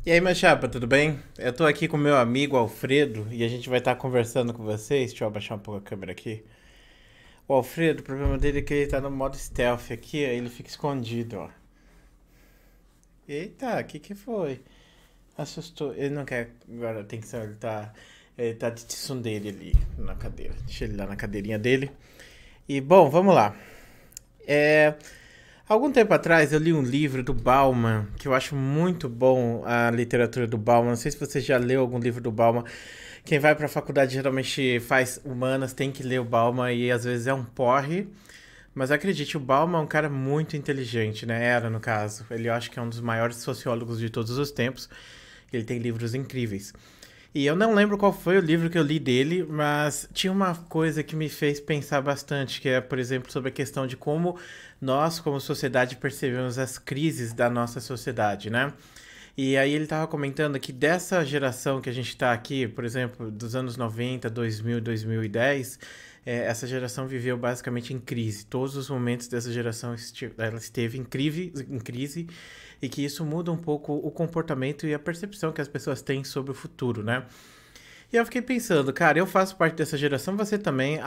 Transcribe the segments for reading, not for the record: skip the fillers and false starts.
E aí, meu chapa, tudo bem? Eu tô aqui com meu amigo Alfredo e a gente vai estar conversando com vocês. Deixa eu abaixar um pouco a câmera aqui. O Alfredo, o problema dele é que ele tá no modo stealth aqui, aí ele fica escondido, ó. Eita, o que foi? Assustou. Ele não quer agora atenção, ele tá de tsundere ali na cadeira. Deixa ele lá na cadeirinha dele. E, bom, vamos lá. É, Algum tempo atrás eu li um livro do Bauman, que eu acho muito bom a literatura do Bauman. Não sei se você já leu algum livro do Bauman. Quem vai para a faculdade geralmente faz humanas, tem que ler o Bauman e às vezes é um porre. Mas acredite, o Bauman é um cara muito inteligente, né? Era, no caso. Ele eu acho que é um dos maiores sociólogos de todos os tempos. Ele tem livros incríveis. E eu não lembro qual foi o livro que eu li dele, mas tinha uma coisa que me fez pensar bastante, que é, por exemplo, sobre a questão de como nós, como sociedade, percebemos as crises da nossa sociedade, né? E aí ele estava comentando que dessa geração que a gente está aqui, por exemplo, dos anos 90, 2000, 2010, essa geração viveu basicamente em crise. Todos os momentos dessa geração ela esteve em crise e que isso muda um pouco o comportamento e a percepção que as pessoas têm sobre o futuro, né? E eu fiquei pensando, cara, eu faço parte dessa geração, você também.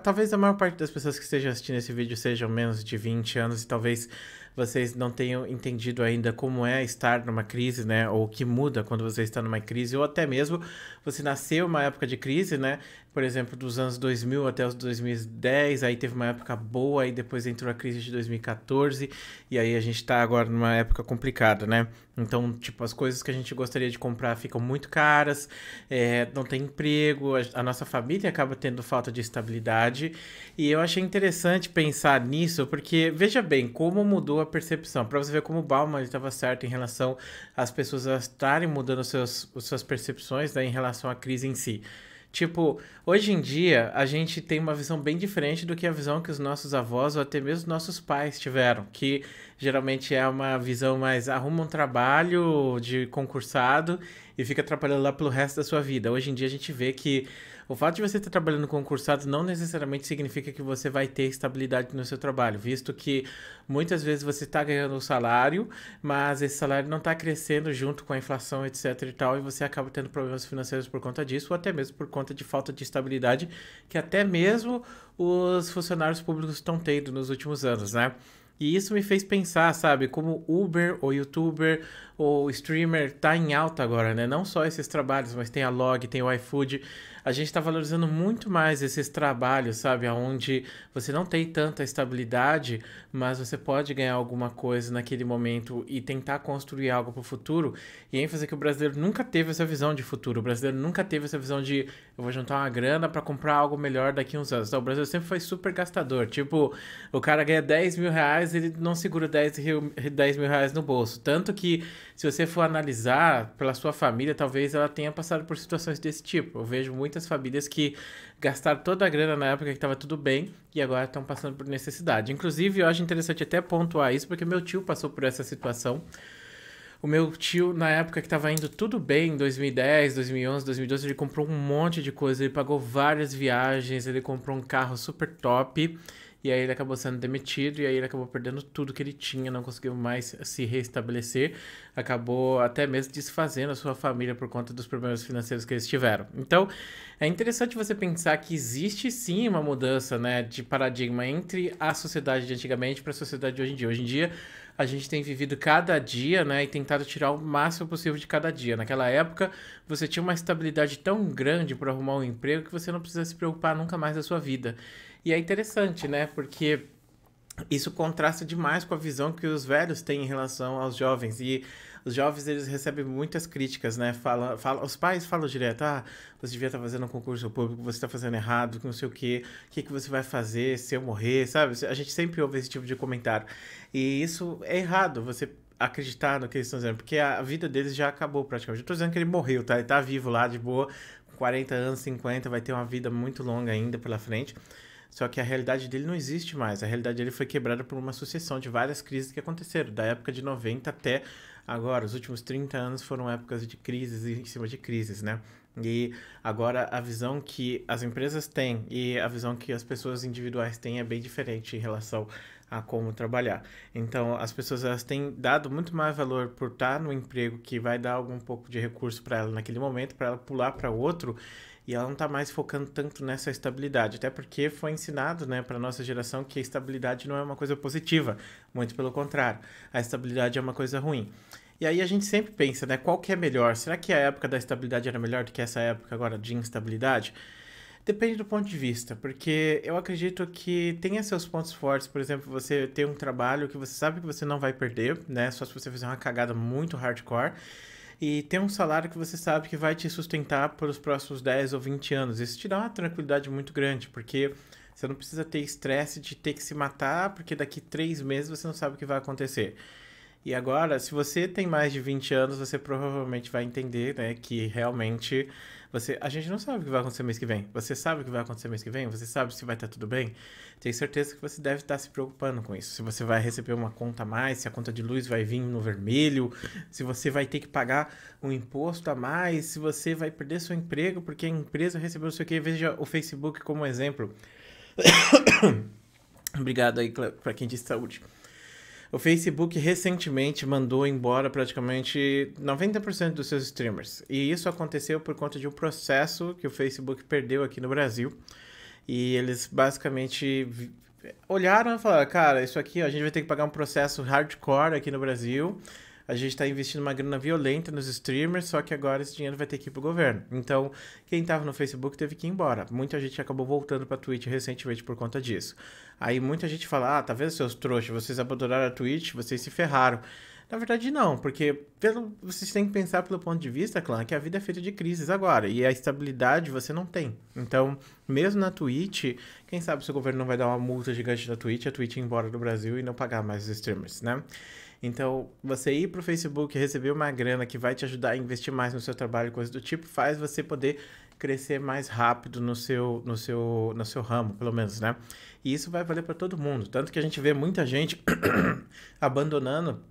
Talvez a maior parte das pessoas que estejam assistindo esse vídeo sejam menos de 20 anos e talvez vocês não tenham entendido ainda como é estar numa crise, né? Ou o que muda quando você está numa crise, ou até mesmo você nasceu numa época de crise, né? Por exemplo, dos anos 2000 até os 2010, aí teve uma época boa, aí depois entrou a crise de 2014, e aí a gente tá agora numa época complicada, né? Então, tipo, as coisas que a gente gostaria de comprar ficam muito caras, não tem emprego, a nossa família acaba tendo falta de estabilidade. E eu achei interessante pensar nisso, porque veja bem como mudou a percepção. Para você ver como o Bauman estava certo em relação às pessoas estarem mudando suas percepções, né, em relação à crise em si. Tipo, hoje em dia a gente tem uma visão bem diferente do que a visão que os nossos avós ou até mesmo nossos pais tiveram, que geralmente é uma visão mais arruma um trabalho de concursado e fica atrapalhando lá pelo resto da sua vida. Hoje em dia a gente vê que o fato de você estar trabalhando concursado não necessariamente significa que você vai ter estabilidade no seu trabalho, visto que muitas vezes você está ganhando um salário, mas esse salário não está crescendo junto com a inflação, etc e tal, e você acaba tendo problemas financeiros por conta disso, ou até mesmo por conta de falta de estabilidade que até mesmo os funcionários públicos estão tendo nos últimos anos, né? E isso me fez pensar, sabe, como Uber, ou YouTuber, ou streamer tá em alta agora, né? Não só esses trabalhos, mas tem a Log, tem o iFood. A gente tá valorizando muito mais esses trabalhos, sabe? Onde você não tem tanta estabilidade, mas você pode ganhar alguma coisa naquele momento e tentar construir algo pro futuro. E ênfase que o brasileiro nunca teve essa visão de futuro. O brasileiro nunca teve essa visão de eu vou juntar uma grana para comprar algo melhor daqui uns anos. Então, o brasileiro sempre foi super gastador. Tipo, o cara ganha 10 mil reais, ele não segura 10 mil reais no bolso. Tanto que, se você for analisar pela sua família, talvez ela tenha passado por situações desse tipo. Eu vejo muitas famílias que gastaram toda a grana na época que estava tudo bem e agora estão passando por necessidade. Inclusive, eu acho interessante até pontuar isso, porque meu tio passou por essa situação. O meu tio, na época que tava indo tudo bem, em 2010, 2011, 2012, ele comprou um monte de coisa, ele pagou várias viagens, ele comprou um carro super top, e aí ele acabou sendo demitido, e aí ele acabou perdendo tudo que ele tinha, não conseguiu mais se restabelecer, acabou até mesmo desfazendo a sua família por conta dos problemas financeiros que eles tiveram. Então, é interessante você pensar que existe sim uma mudança, né, de paradigma entre a sociedade de antigamente para a sociedade de hoje em dia. Hoje em dia, a gente tem vivido cada dia, né, e tentado tirar o máximo possível de cada dia. Naquela época, você tinha uma estabilidade tão grande para arrumar um emprego que você não precisa se preocupar nunca mais da sua vida. E é interessante, né, porque isso contrasta demais com a visão que os velhos têm em relação aos jovens. E os jovens, eles recebem muitas críticas, né? Os pais falam direto, você devia estar fazendo um concurso público, você está fazendo errado, não sei o que você vai fazer se eu morrer, sabe? A gente sempre ouve esse tipo de comentário. E isso é errado, você acreditar no que eles estão dizendo, porque a vida deles já acabou praticamente. Eu tô dizendo que ele morreu, tá? Ele tá vivo lá, de boa, com 40 anos, 50, vai ter uma vida muito longa ainda pela frente. Só que a realidade dele não existe mais. A realidade dele foi quebrada por uma sucessão de várias crises que aconteceram, da época de 90 até agora. Os últimos 30 anos foram épocas de crises em cima de crises, né? E agora a visão que as empresas têm e a visão que as pessoas individuais têm é bem diferente em relação a como trabalhar. Então, as pessoas elas têm dado muito mais valor por estar no emprego que vai dar algum pouco de recurso para ela naquele momento, para ela pular para outro, e ela não está mais focando tanto nessa estabilidade, até porque foi ensinado, né, para nossa geração que a estabilidade não é uma coisa positiva, muito pelo contrário, a estabilidade é uma coisa ruim. E aí a gente sempre pensa, né, qual que é melhor? Será que a época da estabilidade era melhor do que essa época agora de instabilidade? Depende do ponto de vista, porque eu acredito que tenha seus pontos fortes. Por exemplo, você ter um trabalho que você sabe que você não vai perder, né? Só se você fizer uma cagada muito hardcore. E ter um salário que você sabe que vai te sustentar pelos próximos 10 ou 20 anos. Isso te dá uma tranquilidade muito grande, porque você não precisa ter estresse de ter que se matar, porque daqui 3 meses você não sabe o que vai acontecer. E agora, se você tem mais de 20 anos, você provavelmente vai entender, né, que realmente a gente não sabe o que vai acontecer mês que vem. Você sabe o que vai acontecer mês que vem? Você sabe se vai estar tudo bem? Tenho certeza que você deve estar se preocupando com isso. Se você vai receber uma conta a mais, se a conta de luz vai vir no vermelho, se você vai ter que pagar um imposto a mais, se você vai perder seu emprego porque a empresa recebeu não sei o que. Veja o Facebook como exemplo. Obrigado aí para quem disse saúde. O Facebook recentemente mandou embora praticamente 90% dos seus streamers. E isso aconteceu por conta de um processo que o Facebook perdeu aqui no Brasil. E eles basicamente olharam e falaram, cara, isso aqui ó, a gente vai ter que pagar um processo hardcore aqui no Brasil. A gente está investindo uma grana violenta nos streamers, só que agora esse dinheiro vai ter que ir pro governo. Então, quem estava no Facebook teve que ir embora. Muita gente acabou voltando pra Twitch recentemente por conta disso. Aí muita gente fala, tá vendo seus trouxas, vocês abandonaram a Twitch, vocês se ferraram. Na verdade não, porque vocês têm que pensar pelo ponto de vista, clã, que a vida é feita de crises agora, e a estabilidade você não tem. Então, mesmo na Twitch, quem sabe se o governo não vai dar uma multa gigante na Twitch, a Twitch ir embora do Brasil e não pagar mais os streamers, né? Então, você ir pro Facebook e receber uma grana que vai te ajudar a investir mais no seu trabalho, coisa do tipo, faz você poder crescer mais rápido no seu ramo, pelo menos, né? E isso vai valer para todo mundo. Tanto que a gente vê muita gente abandonando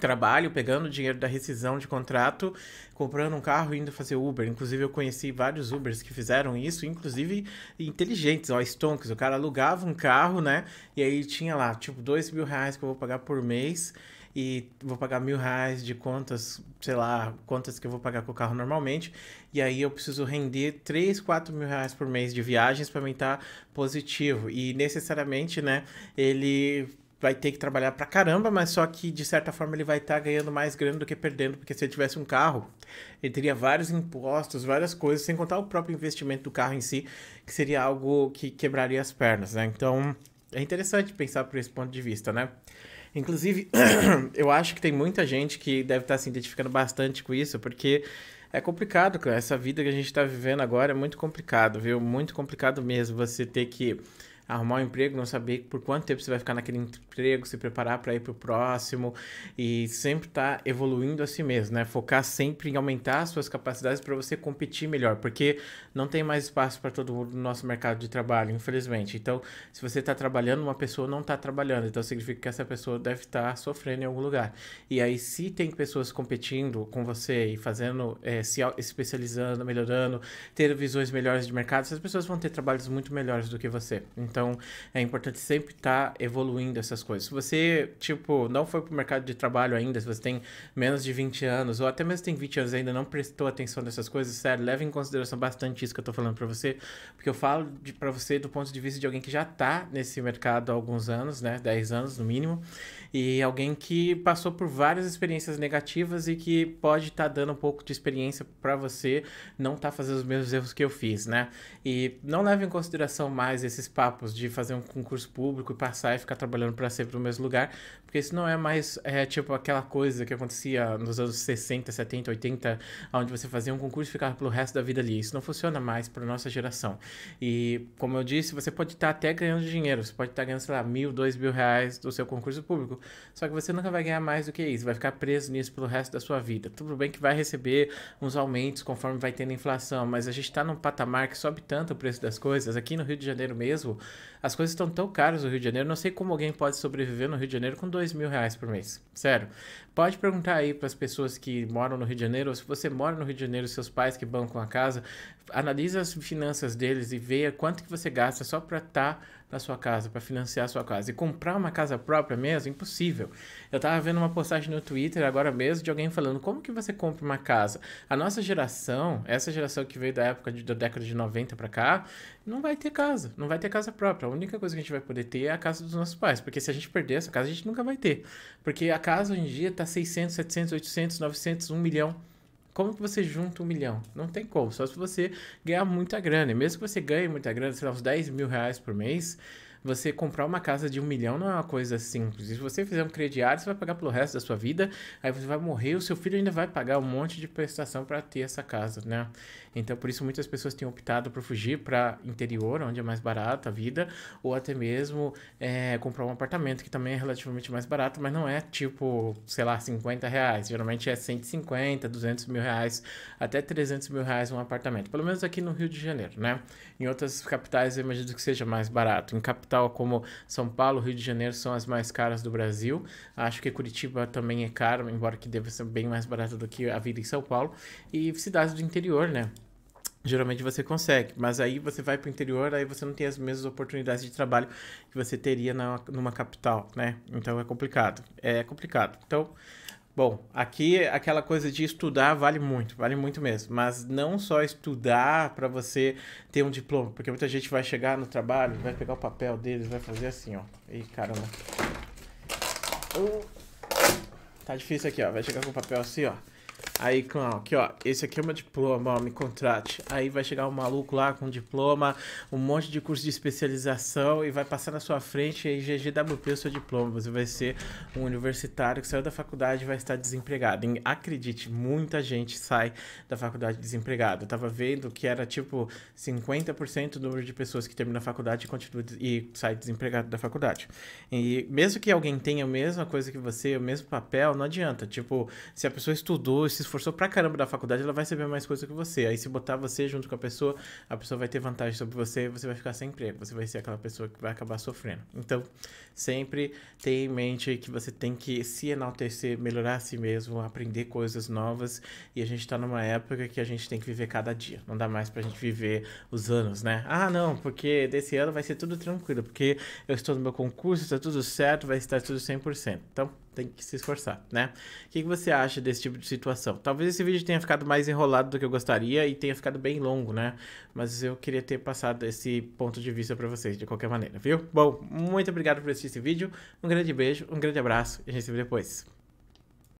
trabalho, pegando o dinheiro da rescisão de contrato, comprando um carro e indo fazer Uber. Inclusive, eu conheci vários Ubers que fizeram isso, inclusive inteligentes, ó, stonks. O cara alugava um carro, né? E aí tinha lá, tipo, R$ 2.000 que eu vou pagar por mês e vou pagar R$ 1.000 de contas, sei lá, contas que eu vou pagar com o carro normalmente, e aí eu preciso render R$ 3.000, R$ 4.000 por mês de viagens para mim estar positivo, e necessariamente, né, ele vai ter que trabalhar pra caramba, mas só que de certa forma ele vai estar ganhando mais grana do que perdendo, porque se ele tivesse um carro, ele teria vários impostos, várias coisas, sem contar o próprio investimento do carro em si, que seria algo que quebraria as pernas, né, então é interessante pensar por esse ponto de vista, né. Inclusive, eu acho que tem muita gente que deve estar se identificando bastante com isso, porque é complicado, cara. Essa vida que a gente está vivendo agora é muito complicado, viu? Muito complicado mesmo você ter que arrumar um emprego, não saber por quanto tempo você vai ficar naquele emprego, se preparar para ir para o próximo e sempre estar evoluindo a si mesmo, né? Focar sempre em aumentar as suas capacidades para você competir melhor, porque não tem mais espaço para todo mundo no nosso mercado de trabalho, infelizmente. Então, se você está trabalhando, uma pessoa não está trabalhando, então significa que essa pessoa deve estar sofrendo em algum lugar. E aí, se tem pessoas competindo com você e fazendo, se especializando, melhorando, tendo visões melhores de mercado, essas pessoas vão ter trabalhos muito melhores do que você. Então, é importante sempre estar evoluindo essas coisas. Se você, tipo, não foi pro mercado de trabalho ainda, se você tem menos de 20 anos, ou até mesmo tem 20 anos e ainda não prestou atenção nessas coisas, sério, leve em consideração bastante isso que eu tô falando pra você, porque eu falo pra você do ponto de vista de alguém que já tá nesse mercado há alguns anos, né, 10 anos no mínimo, e alguém que passou por várias experiências negativas e que pode estar dando um pouco de experiência pra você não tá fazendo os mesmos erros que eu fiz, né, e não leve em consideração mais esses papos de fazer um concurso público e passar e ficar trabalhando para sempre no mesmo lugar, porque isso não é mais tipo aquela coisa que acontecia nos anos 60, 70, 80, onde você fazia um concurso e ficava pelo resto da vida ali. Isso não funciona mais para nossa geração. E, como eu disse, você pode estar até ganhando dinheiro, você pode estar ganhando, sei lá, R$ 1.000, R$ 2.000 do seu concurso público, só que você nunca vai ganhar mais do que isso, vai ficar preso nisso pelo resto da sua vida. Tudo bem que vai receber uns aumentos conforme vai tendo inflação, mas a gente está num patamar que sobe tanto o preço das coisas. Aqui no Rio de Janeiro mesmo, as coisas estão tão caras no Rio de Janeiro, não sei como alguém pode sobreviver no Rio de Janeiro com R$ 2.000 por mês. Sério. Pode perguntar aí para as pessoas que moram no Rio de Janeiro, ou se você mora no Rio de Janeiro, seus pais que bancam a casa, analisa as finanças deles e veja quanto que você gasta só para na sua casa, para financiar a sua casa. E comprar uma casa própria mesmo, impossível. Eu tava vendo uma postagem no Twitter agora mesmo de alguém falando como que você compra uma casa. A nossa geração, essa geração que veio da época da década de 90 para cá, não vai ter casa, não vai ter casa própria. A única coisa que a gente vai poder ter é a casa dos nossos pais, porque se a gente perder essa casa, a gente nunca vai ter. Porque a casa hoje em dia tá 600, 700, 800, 900, 1 milhão. Como que você junta 1 milhão? Não tem como, só se você ganhar muita grana. E mesmo que você ganhe muita grana, sei lá, uns 10 mil reais por mês, você comprar uma casa de 1 milhão não é uma coisa simples. E se você fizer um crediário, você vai pagar pelo resto da sua vida, aí você vai morrer, o seu filho ainda vai pagar um monte de prestação para ter essa casa, né? Então, por isso, muitas pessoas têm optado por fugir para interior, onde é mais barato a vida, ou até mesmo comprar um apartamento, que também é relativamente mais barato, mas não é tipo, sei lá, 50 reais. Geralmente é 150, 200 mil reais, até 300 mil reais um apartamento. Pelo menos aqui no Rio de Janeiro, né? Em outras capitais, eu imagino que seja mais barato. Em capital como São Paulo, Rio de Janeiro são as mais caras do Brasil. Acho que Curitiba também é caro, embora que deva ser bem mais barato do que a vida em São Paulo. E cidades do interior, né? Geralmente você consegue, mas aí você vai para o interior, aí você não tem as mesmas oportunidades de trabalho que você teria numa capital, né? Então é complicado. É complicado. Então, bom, aqui aquela coisa de estudar vale muito mesmo. Mas não só estudar para você ter um diploma, porque muita gente vai chegar no trabalho, vai pegar o papel deles, vai fazer assim, ó. Ih, caramba. Tá difícil aqui, ó. Vai chegar com o papel assim, ó. Aí, aqui, ó, esse aqui é o meu diploma, ó, me contrate. Aí vai chegar um maluco lá com diploma, um monte de curso de especialização e vai passar na sua frente e aí GGWP o seu diploma. Você vai ser um universitário que saiu da faculdade e vai estar desempregado. E acredite, muita gente sai da faculdade desempregada. Eu tava vendo que era tipo 50% do número de pessoas que terminam a faculdade e sai desempregado da faculdade. E mesmo que alguém tenha a mesma coisa que você, o mesmo papel, não adianta. Tipo, se a pessoa estudou, se esforçou pra caramba da faculdade, ela vai saber mais coisa que você. Aí se botar você junto com a pessoa vai ter vantagem sobre você e você vai ficar sem emprego. Você vai ser aquela pessoa que vai acabar sofrendo. Então, sempre tenha em mente que você tem que se enaltecer, melhorar a si mesmo, aprender coisas novas. E a gente tá numa época que a gente tem que viver cada dia. Não dá mais pra gente viver os anos, né? Ah, não, porque desse ano vai ser tudo tranquilo, porque eu estou no meu concurso, está tudo certo, vai estar tudo 100%. Então, tem que se esforçar, né? O que você acha desse tipo de situação? Talvez esse vídeo tenha ficado mais enrolado do que eu gostaria e tenha ficado bem longo, né? Mas eu queria ter passado esse ponto de vista pra vocês, de qualquer maneira, viu? Bom, muito obrigado por assistir esse vídeo, um grande beijo, um grande abraço e a gente se vê depois.